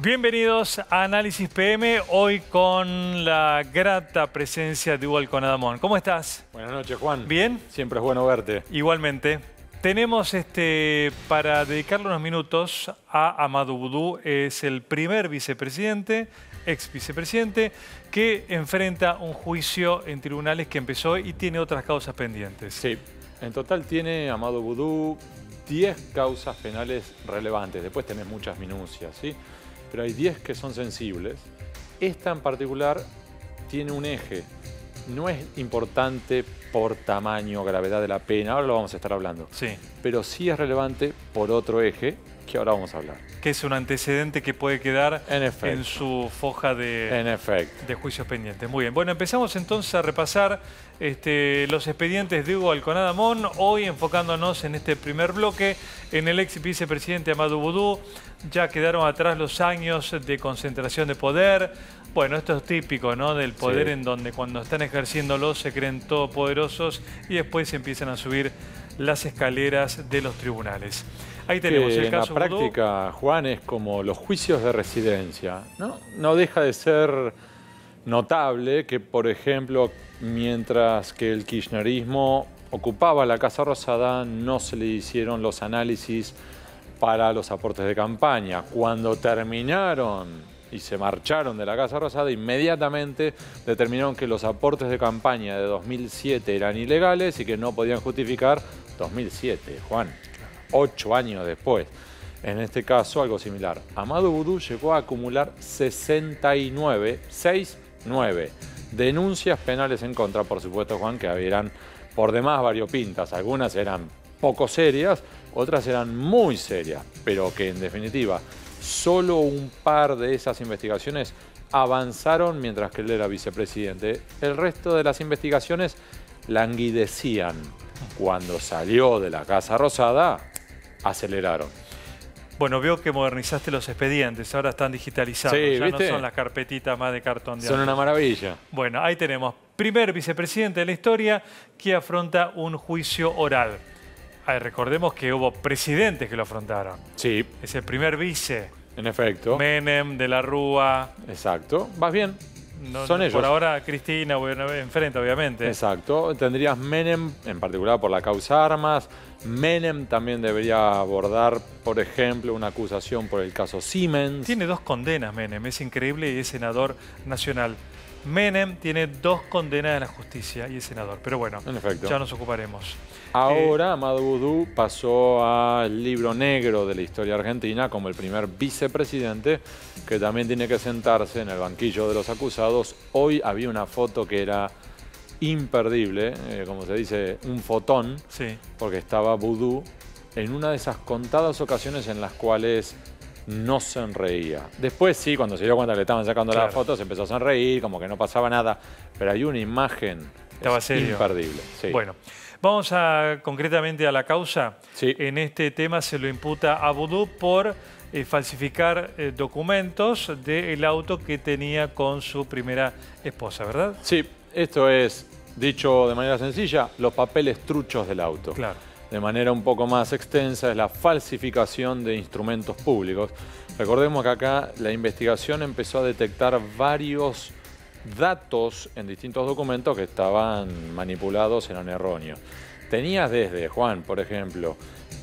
Bienvenidos a Análisis PM, hoy con la grata presencia de Hugo Alconadamón. ¿Cómo estás? Buenas noches, Juan. ¿Bien? Siempre es bueno verte. Igualmente. Tenemos para dedicarle unos minutos a Amadou Boudou. Es el primer vicepresidente, ex vicepresidente, que enfrenta un juicio en tribunales que empezó y tiene otras causas pendientes. Sí, en total tiene Amadou Boudou 10 causas penales relevantes. Después tenés muchas minucias, ¿sí? Pero hay 10 que son sensibles. Esta en particular tiene un eje. No es importante por tamaño, gravedad de la pena, ahora lo vamos a estar hablando. Sí. Pero sí es relevante por otro eje que ahora vamos a hablar. Que es un antecedente que puede quedar en su foja de juicios pendientes. Muy bien. Bueno, empezamos entonces a repasar los expedientes de Hugo Alconadamón, hoy enfocándonos en este primer bloque en el ex vicepresidente Amadou Boudou. Ya quedaron atrás los años de concentración de poder. Bueno, esto es típico, ¿no? Del poder, sí, en donde cuando están ejerciéndolo se creen todopoderosos y después se empiezan a subir las escaleras de los tribunales. Ahí tenemos el caso en la práctica, Juan, es como los juicios de residencia, ¿no? No deja de ser notable que, por ejemplo, mientras que el kirchnerismo ocupaba la Casa Rosada, no se le hicieron los análisis para los aportes de campaña. Cuando terminaron y se marcharon de la Casa Rosada, inmediatamente determinaron que los aportes de campaña de 2007 eran ilegales y que no podían justificar 2007, Juan. 8 años después. En este caso, algo similar. Amadou Boudou llegó a acumular 69 denuncias penales en contra, por supuesto, Juan, que eran por demás variopintas. Algunas eran poco serias, otras eran muy serias, pero que en definitiva solo un par de esas investigaciones avanzaron mientras que él era vicepresidente. El resto de las investigaciones languidecían. Cuando salió de la Casa Rosada, aceleraron. Bueno, veo que modernizaste los expedientes, ahora están digitalizados. Sí, ya ¿viste? No son las carpetitas más de cartón de Son antes. una maravilla. Bueno, ahí tenemos. Primer vicepresidente de la historia que afronta un juicio oral. Recordemos que hubo presidentes que lo afrontaron. Sí. Es el primer vice. En efecto. Menem, de la Rúa. Exacto. ¿Vas bien? No, son ellos. Por ahora Cristina enfrente, obviamente. Exacto. Tendrías Menem, en particular por la causa armas. Menem también debería abordar, por ejemplo, una acusación por el caso Siemens. Tiene 2 condenas Menem, es increíble, y es senador nacional. Menem tiene 2 condenas de la justicia y es senador. Pero bueno, en efecto, ya nos ocuparemos. Ahora Amadou Boudou pasó al libro negro de la historia argentina como el primer vicepresidente que también tiene que sentarse en el banquillo de los acusados. Hoy había una foto que era imperdible, como se dice, un fotón, sí, porque estaba Boudou en una de esas contadas ocasiones en las cuales no sonreía. Después sí, cuando se dio cuenta que le estaban sacando las fotos, empezó a sonreír, como que no pasaba nada, pero hay una imagen imperdible. Sí. Bueno, vamos concretamente a la causa. Sí. En este tema se lo imputa a Boudou por falsificar documentos del auto que tenía con su primera esposa, ¿verdad? Sí, esto es, dicho de manera sencilla, los papeles truchos del auto. Claro. De manera un poco más extensa es la falsificación de instrumentos públicos. Recordemos que acá la investigación empezó a detectar varios datos en distintos documentos que estaban manipulados, eran erróneos. Tenías desde, Juan, por ejemplo,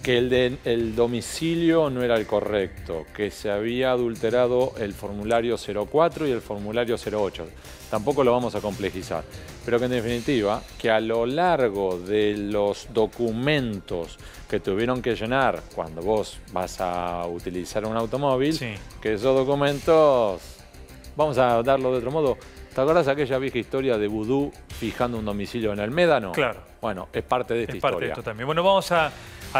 que el domicilio no era el correcto, que se había adulterado el formulario 04 y el formulario 08. Tampoco lo vamos a complejizar, pero que en definitiva, que a lo largo de los documentos que tuvieron que llenar cuando vos vas a utilizar un automóvil, sí, que esos documentos, vamos a darlo de otro modo. ¿Te acuerdas aquella vieja historia de Boudou fijando un domicilio en el Médano? Claro. Bueno, es parte de esta historia. Parte de esto también. Bueno, vamos a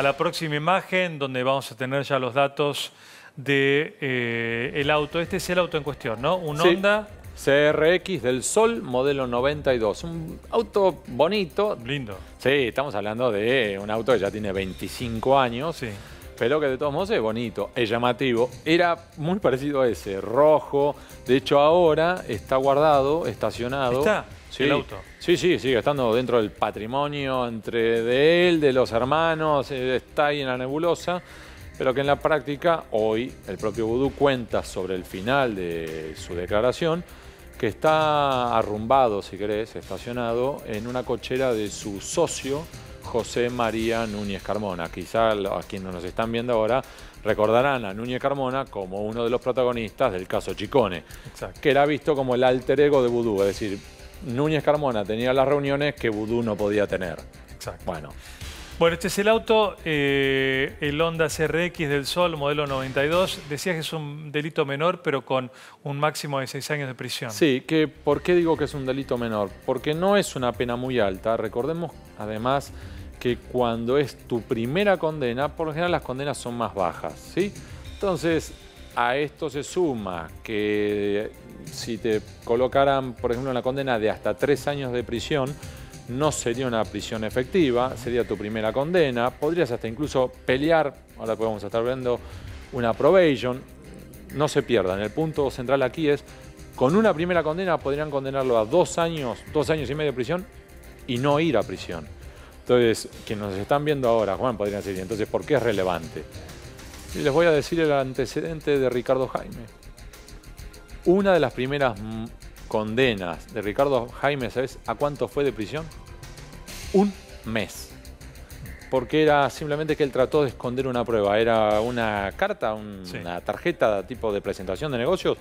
la próxima imagen donde vamos a tener ya los datos del auto. Este es el auto en cuestión, ¿no? Un Honda CRX del Sol, modelo 92. Un auto bonito. Lindo. Sí, estamos hablando de un auto que ya tiene 25 años. Sí. Pero que de todos modos es bonito, es llamativo. Era muy parecido a ese, rojo. De hecho, ahora está guardado, estacionado. ¿Está? Sí, el auto. Sí, sigue estando dentro del patrimonio de él, de los hermanos. Está ahí en la nebulosa. pero que en la práctica hoy el propio Vudú cuenta sobre el final de su declaración que está arrumbado, si querés, estacionado en una cochera de su socio José María Núñez Carmona. Quizá a quienes nos están viendo ahora recordarán a Núñez Carmona como uno de los protagonistas del caso Chicone, que era visto como el alter ego de Vudú, es decir, Núñez Carmona tenía las reuniones que Vudú no podía tener. Exacto. Bueno, este es el auto, el Honda CRX del Sol, modelo 92. Decías que es un delito menor, pero con un máximo de 6 años de prisión. Sí, ¿por qué digo que es un delito menor? Porque no es una pena muy alta. Recordemos, además, que cuando es tu primera condena, por lo general las condenas son más bajas, ¿sí? Entonces, a esto se suma que si te colocaran, por ejemplo, una condena de hasta 3 años de prisión, no sería una prisión efectiva, sería tu primera condena. Podrías hasta incluso pelear, ahora podemos estar viendo una probation. No se pierdan, el punto central aquí es, con una primera condena podrían condenarlo a 2 años y medio de prisión y no ir a prisión. Entonces, quienes nos están viendo ahora, Juan, podrían decir, entonces, ¿por qué es relevante? Y les voy a decir el antecedente de Ricardo Jaime. Una de las primeras condenas de Ricardo Jaime, ¿sabes a cuánto fue de prisión? 1 mes. Porque era simplemente que él trató de esconder una prueba. Era una carta, una tarjeta tipo de presentación de negocios,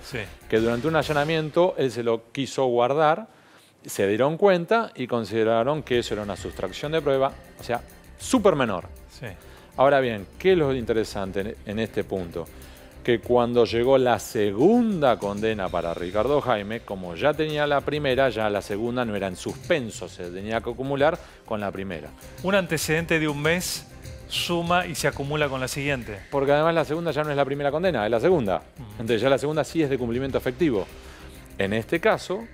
que durante un allanamiento él se lo quiso guardar, se dieron cuenta y consideraron que eso era una sustracción de prueba, o sea, súper menor. Sí. Ahora bien, ¿qué es lo interesante en este punto? Que cuando llegó la segunda condena para Ricardo Jaime, como ya tenía la primera, ya la segunda no era en suspenso, se tenía que acumular con la primera. Un antecedente de 1 mes suma y se acumula con la siguiente. Porque además la segunda ya no es la primera condena, es la segunda. Entonces ya la segunda sí es de cumplimiento efectivo. En este caso,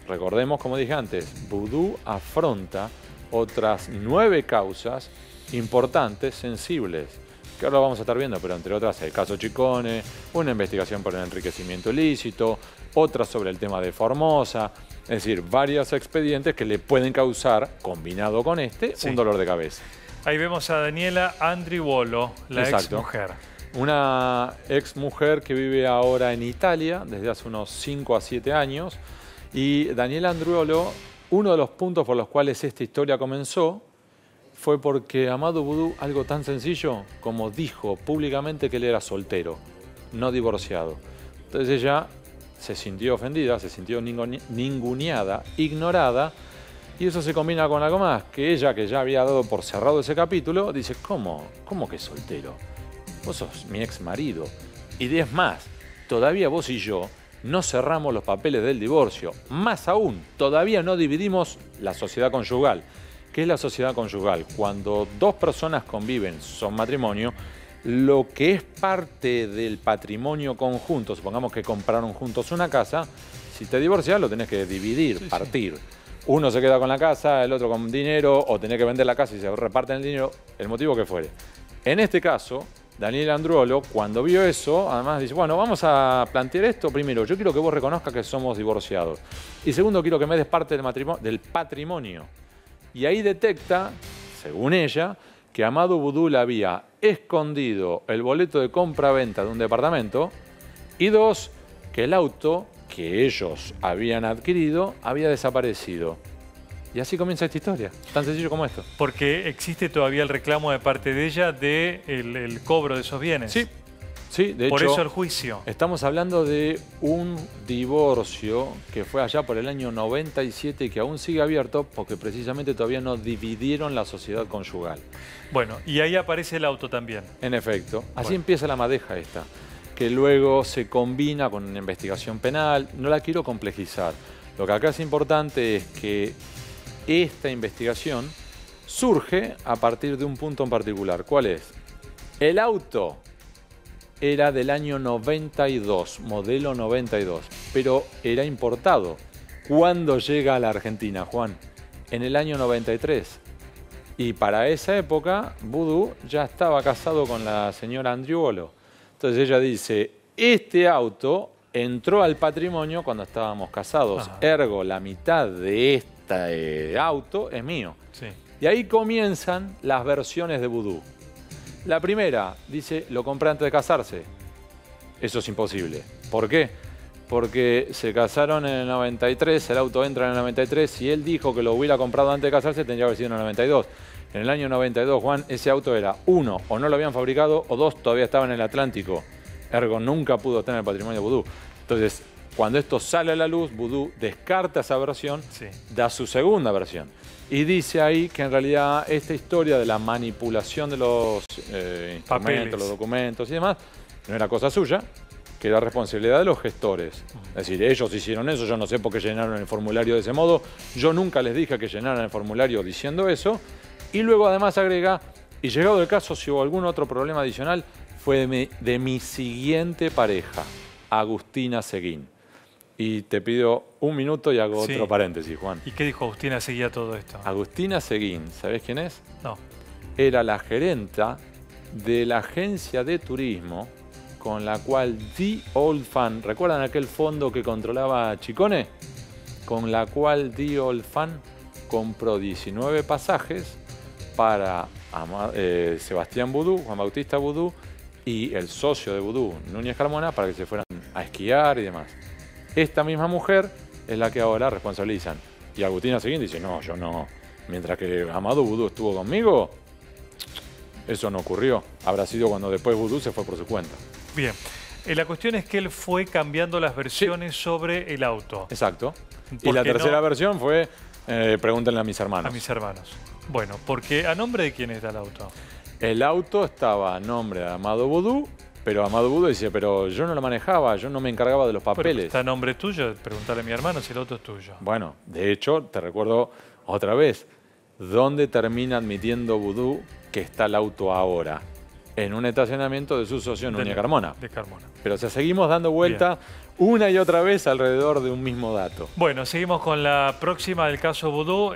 recordemos como dije antes, Vudú afronta otras 9 causas importantes, sensibles, que ahora vamos a estar viendo, pero entre otras el caso Chicone, una investigación por el enriquecimiento ilícito, otra sobre el tema de Formosa, es decir, varios expedientes que le pueden causar, combinado con un dolor de cabeza. Ahí vemos a Daniela Andriuolo, la ex mujer. Una ex mujer que vive ahora en Italia desde hace unos 5 a 7 años. Y Daniela Andriuolo, uno de los puntos por los cuales esta historia comenzó fue porque Amado Vudú, algo tan sencillo como dijo públicamente que él era soltero, no divorciado. Entonces ella se sintió ofendida, se sintió ninguneada, ignorada, y eso se combina con algo más, que ella, que ya había dado por cerrado ese capítulo, dice, ¿cómo que soltero? Vos sos mi ex marido. Y es más, todavía vos y yo no cerramos los papeles del divorcio. Más aún, todavía no dividimos la sociedad conyugal. ¿Qué es la sociedad conyugal? Cuando 2 personas conviven, son matrimonio, lo que es parte del patrimonio conjunto, supongamos que compraron juntos una casa, si te divorcias lo tenés que dividir, partir. Uno se queda con la casa, el otro con dinero, o tenés que vender la casa y se reparten el dinero, el motivo que fuere. En este caso, Daniela Andriuolo, cuando vio eso, además dice, bueno, vamos a plantear esto. Primero, yo quiero que vos reconozcas que somos divorciados. Y segundo, quiero que me des parte del patrimonio. Y ahí detecta, según ella, que Amado Vudú le había escondido el boleto de compra-venta de un departamento. Y 2, que el auto que ellos habían adquirido había desaparecido. Y así comienza esta historia, tan sencillo como esto. Porque existe todavía el reclamo de parte de ella de el cobro de esos bienes. Sí, de hecho. Por eso el juicio. Estamos hablando de un divorcio que fue allá por el año 97 y que aún sigue abierto porque precisamente todavía no dividieron la sociedad conyugal. Bueno, y ahí aparece el auto también. En efecto. Así empieza la madeja esta, que luego se combina con una investigación penal. No la quiero complejizar. Lo que acá es importante es que esta investigación surge a partir de un punto en particular. ¿Cuál es? El auto era del año 92, modelo 92, pero era importado. ¿Cuándo llega a la Argentina, Juan? En el año 93. Y para esa época, Vudú ya estaba casado con la señora Andriuolo. Entonces ella dice, este auto entró al patrimonio cuando estábamos casados. Ergo, la mitad de este auto es mío. Y ahí comienzan las versiones de Vudú. La primera, dice, lo compré antes de casarse. Eso es imposible. ¿Por qué? Porque se casaron en el 93, el auto entra en el 93. Si él dijo que lo hubiera comprado antes de casarse, tendría que haber sido en el 92. En el año 92, Juan, ese auto era, 1, o no lo habían fabricado, o 2, todavía estaba en el Atlántico. Ergo, nunca pudo tener el patrimonio de Vudú. Entonces, cuando esto sale a la luz, Vudú descarta esa versión, da su segunda versión. Y dice ahí que en realidad esta historia de la manipulación de los instrumentos, los documentos y demás, no era cosa suya, que era responsabilidad de los gestores. Es decir, ellos hicieron eso, yo no sé por qué llenaron el formulario de ese modo, yo nunca les dije que llenaran el formulario diciendo eso, y luego además agrega, y llegado el caso, si hubo algún otro problema adicional, fue de mi siguiente pareja, Agustina Seguín. Y te pido un minuto y hago otro paréntesis, Juan. ¿Y qué dijo Agustina Seguín a todo esto? Agustina Seguín, ¿sabés quién es? No. Era la gerenta de la agencia de turismo con la cual The Old Fan, ¿recuerdan aquel fondo que controlaba Chicone? Con la cual The Old Fan compró 19 pasajes para Sebastián Vudú, Juan Bautista Vudú, y el socio de Vudú, Núñez Carmona, para que se fueran a esquiar y demás. Esta misma mujer es la que ahora responsabilizan. Y Agustina Seguín dice, no, yo no. Mientras que Amado Vudú estuvo conmigo, eso no ocurrió. Habrá sido cuando después Vudú se fue por su cuenta. Bien. La cuestión es que él fue cambiando las versiones sobre el auto. Exacto. Y la tercera versión fue, pregúntenle a mis hermanos. A mis hermanos. Bueno, porque ¿a nombre de quién está el auto? El auto estaba a nombre de Amado Vudú, pero Amado Vudú dice, pero yo no lo manejaba, yo no me encargaba de los papeles. Pero está a nombre tuyo, preguntarle a mi hermano si el auto es tuyo. Bueno, de hecho, te recuerdo otra vez, ¿dónde termina admitiendo Vudú que está el auto ahora? En un estacionamiento de su socio Núñez Carmona. De Carmona. Pero seguimos dando vuelta una y otra vez alrededor de un mismo dato. Bueno, seguimos con la próxima del caso Vudú.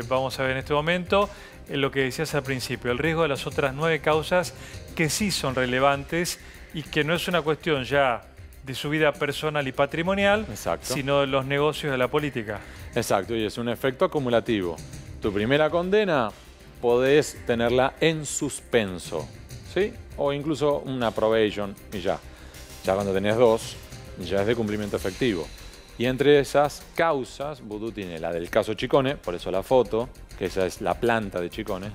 Vamos a ver en este momento lo que decías al principio, el riesgo de las otras 9 causas que sí son relevantes y que no es una cuestión ya de su vida personal y patrimonial, sino de los negocios de la política. Exacto, y es un efecto acumulativo. Tu primera condena podés tenerla en suspenso, ¿sí? O incluso una probation y ya. Ya cuando tenés 2, ya es de cumplimiento efectivo. Y entre esas causas, Vudú tiene la del caso Chicone, por eso la foto, que esa es la planta de Chicone.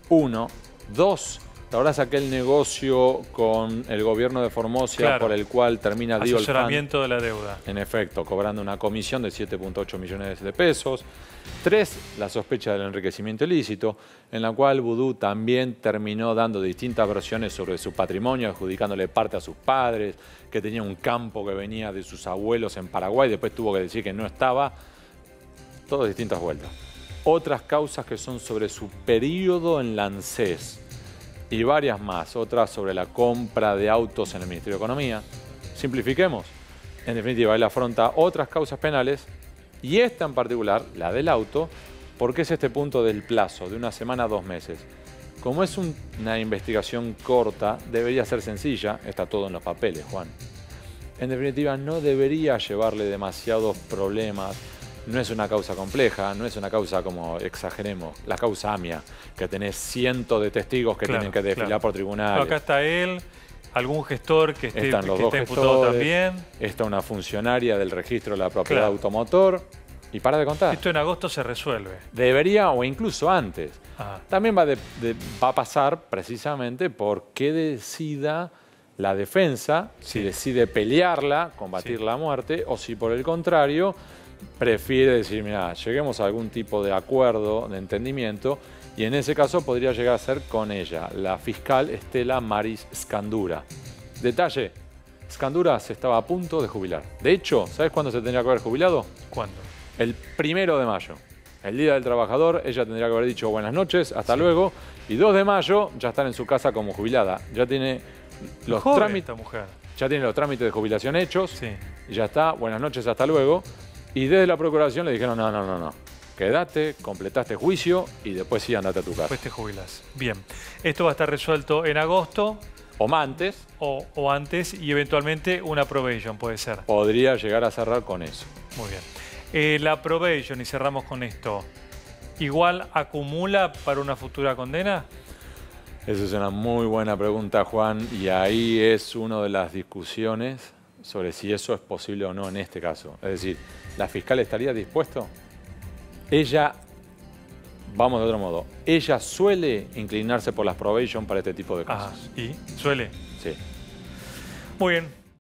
1, 2, ahora saqué el negocio con el gobierno de Formosa por el cual termina The Old Fan. Asesoramiento de la deuda. En efecto, cobrando una comisión de 7.8 millones de pesos. 3, la sospecha del enriquecimiento ilícito, en la cual Vudú también terminó dando distintas versiones sobre su patrimonio, adjudicándole parte a sus padres, que tenía un campo que venía de sus abuelos en Paraguay, después tuvo que decir que no estaba. Todas distintas vueltas. Otras causas que son sobre su periodo en la ANSES y varias más, otras sobre la compra de autos en el Ministerio de Economía. Simplifiquemos. En definitiva, él afronta otras causas penales y esta en particular, la del auto, porque es este punto del plazo, de 1 semana a 2 meses. Como es una investigación corta, debería ser sencilla, está todo en los papeles, Juan. En definitiva, no debería llevarle demasiados problemas. No es una causa compleja, no es una causa como exageremos, la causa AMIA, que tenés cientos de testigos que tienen que desfilar por tribunales. No, acá está él, algún gestor que esté imputado también. Está una funcionaria del registro de la propiedad automotor. Y para de contar. Esto en agosto se resuelve. Debería, o incluso antes. También va a pasar precisamente por qué decida la defensa, si decide pelearla, combatir la muerte, o si por el contrario prefiere decir, mira, lleguemos a algún tipo de acuerdo, de entendimiento, y en ese caso podría llegar a ser con ella, la fiscal Estela Maris Scandura. Detalle, Scandura se estaba a punto de jubilar. De hecho, ¿sabes cuándo se tendría que haber jubilado? ¿Cuándo? El 1 de mayo. El Día del Trabajador, ella tendría que haber dicho buenas noches, hasta luego, y 2 de mayo ya está en su casa como jubilada. Ya tiene los trámites, ya tiene los trámites de jubilación hechos, y ya está, buenas noches, hasta luego. Y desde la procuración le dijeron, no, quédate, completaste juicio y después sí andate a tu casa. Después te jubilas. Bien, esto va a estar resuelto en agosto. O antes. O antes, y eventualmente una probation puede ser. Podría llegar a cerrar con eso. Muy bien. La probation, y cerramos con esto, ¿igual acumula para una futura condena? Esa es una muy buena pregunta, Juan, y ahí es una de las discusiones sobre si eso es posible o no en este caso. Es decir, ¿la fiscal estaría dispuesta? Ella, vamos de otro modo, ella suele inclinarse por las probation para este tipo de casos. ¿Y? ¿Suele? Sí. Muy bien.